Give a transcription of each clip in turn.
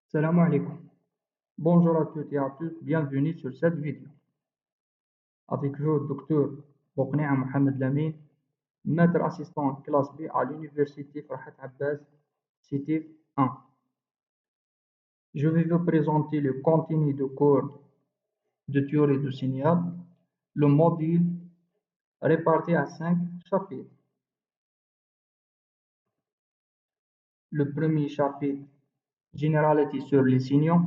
Salam alaikum. Bonjour à toutes et à tous, bienvenue sur cette vidéo. Avec vous, Dr Bouqnia Mohamed Lamine, maître assistant classe B à l'université Farhat Abbas, Cité 1. Je vais vous présenter le contenu de cours de théorie du signal, le module réparti à 5 chapitres. Le premier chapitre, généralité sur les signaux.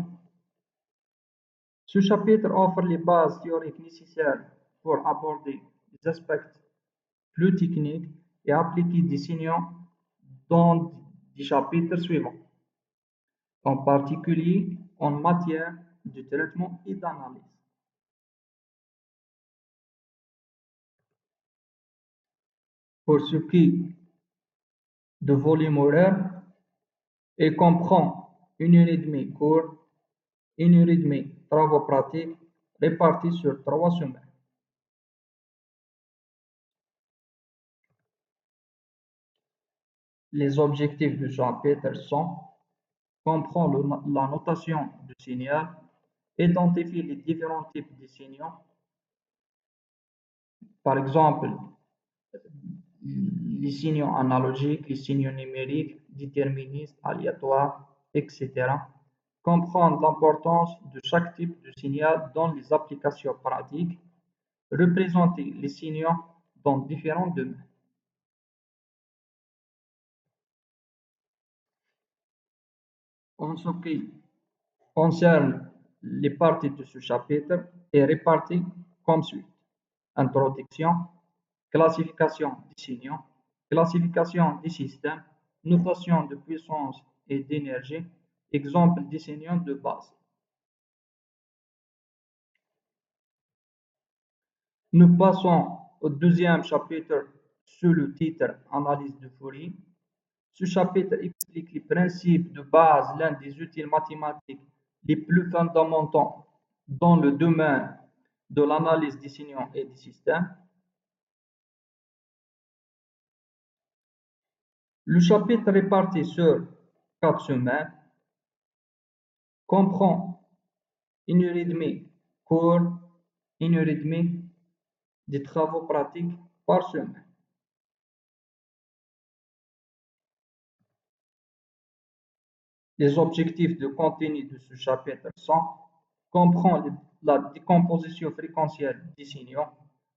Ce chapitre offre les bases théoriques nécessaires pour aborder les aspects plus techniques et appliquer des signaux dans des chapitres suivants, en particulier en matière de traitement et d'analyse. Pour ce qui de volume horaire, il comprend 1 heure et demie cours, 1 heure et demie travaux pratiques répartis sur 3 semaines. Les objectifs du chapitre sont comprendre la notation du signal, identifier les différents types de signaux, par exemple les signaux analogiques, les signaux numériques, déterministes, aléatoires, etc. Comprendre l'importance de chaque type de signal dans les applications pratiques, représenter les signaux dans différents domaines. En ce qui concerne les parties de ce chapitre, est réparti comme suit. Introduction, classification des signaux, classification des systèmes, notation de puissance et d'énergie, exemple des signaux de base. Nous passons au deuxième chapitre sous le titre Analyse de Fourier. Ce chapitre explique les principes de base, l'un des outils mathématiques les plus fondamentaux dans le domaine de l'analyse des signaux et des systèmes. Le chapitre réparti sur 4 semaines comprend 1 heure et demie cours, 1 heure et demie de travaux pratiques par semaine. Les objectifs de contenu de ce chapitre sont comprendre la décomposition fréquentielle des signaux,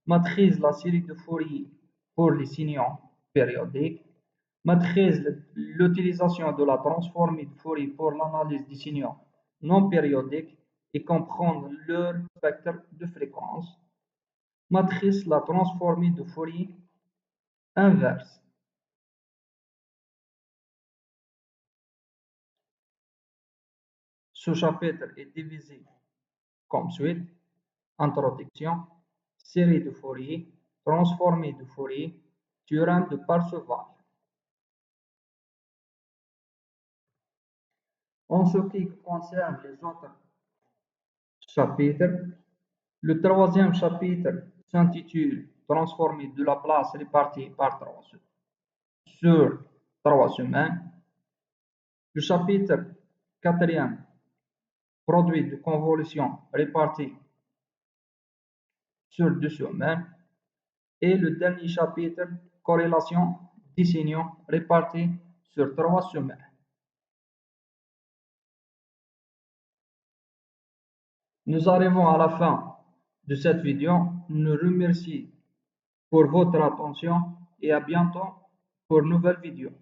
maîtrise la série de Fourier pour les signaux périodiques, maîtrise l'utilisation de la transformée de Fourier pour l'analyse des signaux non périodiques et comprendre leur spectre de fréquence, maîtrise la transformée de Fourier inverse. Ce chapitre est divisé comme suit: introduction, série de Fourier, transformée de Fourier, théorème de Parseval. En ce qui concerne les autres chapitres, le troisième chapitre s'intitule Transformée de Laplace répartie sur 3 semaines. Le chapitre quatrième, Produit de convolution réparti sur 2 semaines. Et le dernier chapitre, Corrélation des signaux répartis sur 3 semaines. Nous arrivons à la fin de cette vidéo. Nous remercions pour votre attention et à bientôt pour une nouvelle vidéo.